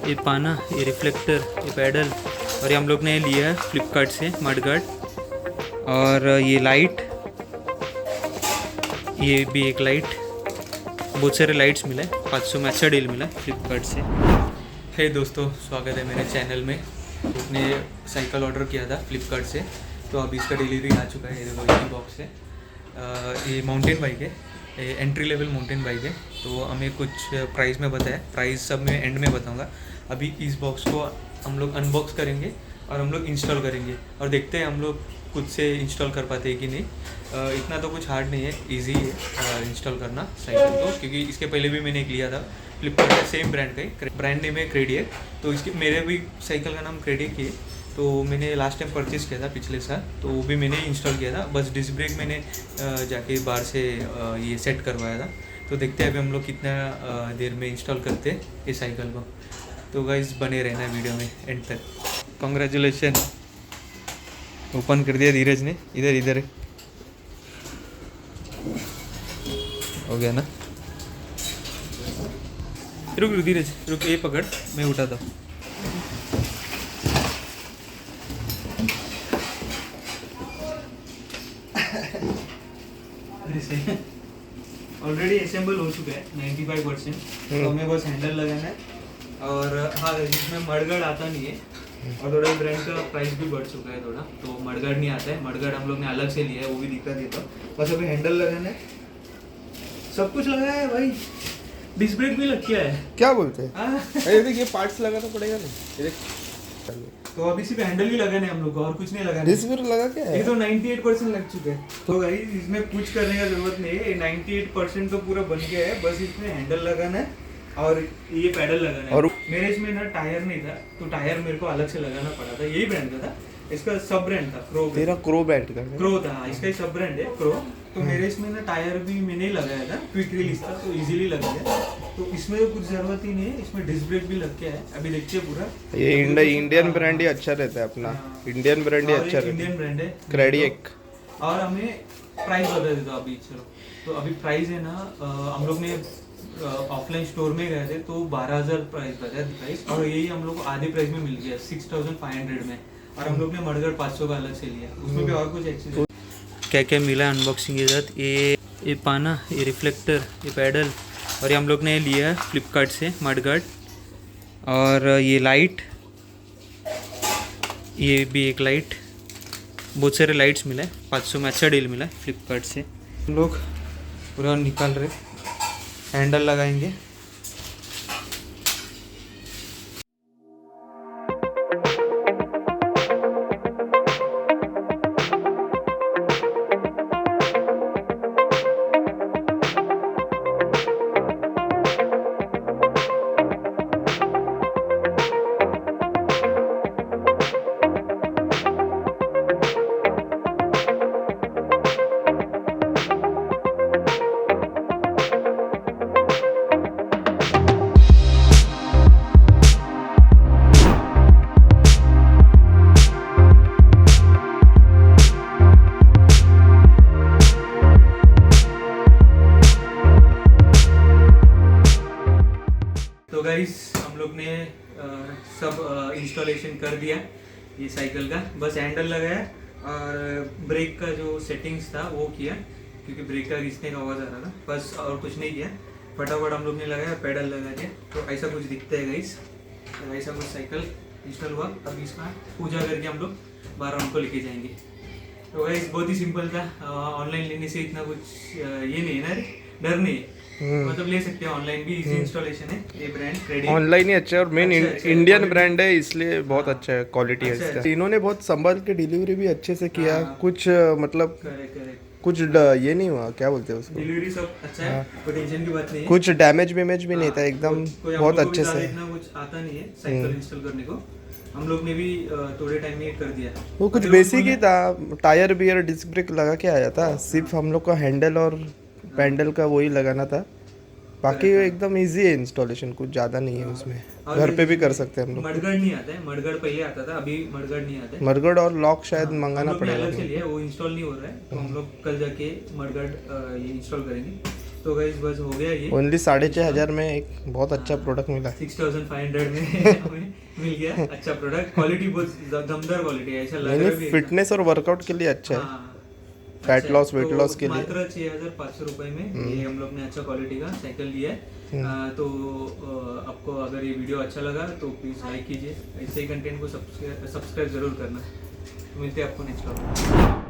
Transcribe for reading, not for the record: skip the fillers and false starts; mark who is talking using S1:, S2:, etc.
S1: ये पाना, ये रिफ्लेक्टर, ये पैडल, और ये हम लोग ने लिया है फ्लिपकार्ट से मडगार्ड। और ये लाइट, ये भी एक लाइट, बहुत सारे लाइट्स मिले 500 में, अच्छा डील मिला फ्लिपकार्ट से। हे दोस्तों, स्वागत है मेरे चैनल में। उसने साइकिल ऑर्डर किया था फ्लिपकार्ट से, तो अभी इसका डिलीवरी आ चुका है। ये देखो, इसी बॉक्स है। ये माउंटेन बाइक है, एंट्री लेवल माउंटेन बाइक है। तो हमें कुछ प्राइस में बताया, प्राइस सब मैं एंड में बताऊंगा। अभी इस बॉक्स को हम लोग अनबॉक्स करेंगे और हम लोग इंस्टॉल करेंगे और देखते हैं हम लोग खुद से इंस्टॉल कर पाते हैं कि नहीं। इतना तो कुछ हार्ड नहीं है, इजी है इंस्टॉल करना साइकिल को, क्योंकि इसके पहले भी मैंने एक लिया था फ्लिपकार्ट का, सेम ब्रांड का ही, ब्रांड नेम है क्रेडिएक। तो इसके मेरे भी साइकिल का नाम क्रेडिएक ही है। तो मैंने लास्ट टाइम परचेज़ किया था पिछले साल, तो वो भी मैंने इंस्टॉल किया था। बस डिस्क ब्रेक मैंने जाके बाहर से ये सेट करवाया था। तो देखते हैं अभी हम लोग कितना देर में इंस्टॉल करते हैं ये साइकिल को। तो गाइस बने रहना वीडियो में एंड तक। कॉन्ग्रेचुलेशन, ओपन कर दिया धीरज ने। इधर इधर हो गया ना। रुक रुक धीरज, रुक, ये पकड़, मैं उठाता हूँ। ऑलरेडी असेंबल हो चुका है 95%। तो हमें बस हैंडल लगाना है। और हाँ, जिसमें मडगार्ड आता नहीं है और थोड़ा ब्रांड का प्राइस भी बढ़ चुका है थोड़ा, तो मडगार्ड नहीं आता है। मडगार्ड हम लोग ने अलग से लिया है, वो भी दिखा देता हूँ। बस अभी हैंडल लगाना है, सब कुछ लगाया है भाई। डिस्क ब्रेक भी लग गया है।
S2: क्या बोलते हैं? अरे देख, ये पार्ट्स लगाना पड़ेगा ना। ये देख,
S1: तो अभी सिर्फ हैंडल ही लगाने हैं हम लोग को, और कुछ नहीं लगाना।
S2: डिस्क ब्रेक लगा क्या है?
S1: ये तो 98% लग चुके हैं। तो भाई इसमें कुछ करने का जरूरत नहीं है, 98% तो पूरा बन गया है। बस इसमें हैंडल लगाना है और ये पैडल लगाना है। और मेरे इसमें ना टायर नहीं था, तो टायर मेरे को अलग से लगाना पड़ा था। यही ब्रांड का था, इसका सब ब्रांड था क्रो।
S2: तेरा क्रो ब्रांड का है?
S1: क्रो था, इसका ही सब ब्रांड है क्रो। तो मेरे इसमें ना टायर भी मैंने ही लगाया था, क्विक रिलीज था, तो इजीली लग गया। तो इसमें तो कुछ जरूरत ही नहीं है, इसमें डिस्क ब्रेक भी लग गया है। अभी देखिए पूरा
S2: ये इंडियन ब्रांड ही अच्छा रहता है अपना। इंडियन ब्रांड ही अच्छा रहता है,
S1: इंडियन ब्रांड है
S2: क्रेडिएक।
S1: और हमें प्राइस बता देता अभी। चलो, तो अभी प्राइस है ना, हम लोग ने ऑफलाइन स्टोर में गए थे तो 12,000 प्राइस बताया प्राइस, और यही हम लोग को आधे प्राइस में मिल गया 6,500 में। और हम लोग ने मडगार्ड 500 का अलग से लिया, उसमें भी और कुछ एक्सेसरीज क्या क्या मिला अनबॉक्सिंग के साथ। ये पाना, ये रिफ्लेक्टर, ये पैडल, और ये हम लोग ने लिया है फ्लिपकार्ट से मडगार्ड। और ये लाइट, ये भी एक लाइट, बहुत सारे लाइट्स मिले 500 में, अच्छा डील मिला फ्लिपकार्ट से। हम लोग पूरा निकाल रहे, हैंडल लगाएंगे। तो गाइस हम लोग ने सब इंस्टॉलेशन कर दिया ये साइकिल का। बस हैंडल लगाया और ब्रेक का जो सेटिंग्स था वो किया, क्योंकि ब्रेक का घिसने का आवाज़ आ रहा था। बस और कुछ नहीं किया, फटाफट हम लोग ने लगाया, पैडल लगा दिया। तो ऐसा कुछ दिखता है गाइस, तो ऐसा कुछ साइकिल इंस्टॉल हुआ। अभी इसका पूजा करके हम लोग बाहर उनको लेके जाएंगे। तो गाइस बहुत ही सिंपल था। ऑनलाइन लेने से इतना कुछ ये नहीं है ना, डर नहीं है, मतलब ले सकते हैं ऑनलाइन भी, इजी इंस्टॉलेशन है। ये ब्रांड क्रेडिट
S2: ऑनलाइन ही अच्छा है, और मेन इंडियन ब्रांड है, इसलिए बहुत अच्छा है, क्वालिटी है
S1: अच्छा
S2: इसका। इन्होंने बहुत संभाल के डिलीवरी भी अच्छे से किया। कुछ मतलब
S1: करेक्ट
S2: कुछ ये नहीं हुआ, क्या बोलते हैं उसको,
S1: डिलीवरी सब अच्छा है, कोई टेंशन की बात नहीं है।
S2: कुछ डैमेज वेमेज भी नहीं था, एकदम बहुत अच्छे से।
S1: इतना कुछ आता नहीं है साइकिल इंस्टॉल करने को, हम लोग ने भी थोड़े टाइम में कर दिया।
S2: वो कुछ बेसिक ही था, टायर बियर डिस्क ब्रेक लगा के आया था। सिर्फ हम लोग को हैंडल और पैडल का वही लगाना था, बाकी एकदम इजी है इंस्टॉलेशन, कुछ ज़्यादा नहीं है उसमें। घर पे भी कर सकते हैं हम लोग।
S1: मडगार्ड नहीं आता है, मडगार्ड पहले आता था, अभी मडगार्ड नहीं आता है।
S2: मडगार्ड और लॉक शायद मंगाना
S1: हम लोग ने
S2: पड़ेगा।
S1: अलग से लिया, वो इंस्टॉल नहीं हो रहा है, तो हम लोग कल जाके मडगार्ड ये इंस्टॉल करेंगे। तो गाइस बस हो गया ये।
S2: ओनली 6,500 में एक बहुत अच्छा प्रोडक्ट मिला।
S1: 6,500 में हमें मिल गया अच्छा प्रोडक्ट। क्वालिटी बहुत दमदार क्वालिटी है, ऐसा लग रहा है भी
S2: फिटनेस और वर्कआउट के लिए अच्छा है,
S1: हाँ,
S2: फैट
S1: अच्छा
S2: लॉस
S1: है।
S2: वेट
S1: तो
S2: लॉस के लिए।
S1: मात्र 6,500 रुपए में ये हम लोग ने अच्छा क्वालिटी का साइकिल लिया है। तो आपको अगर ये वीडियो अच्छा लगा तो प्लीज़ लाइक कीजिए, ऐसे ही कंटेंट को सब्सक्राइब जरूर करना। मिलते हैं आपको नेक्स्ट व्लॉग।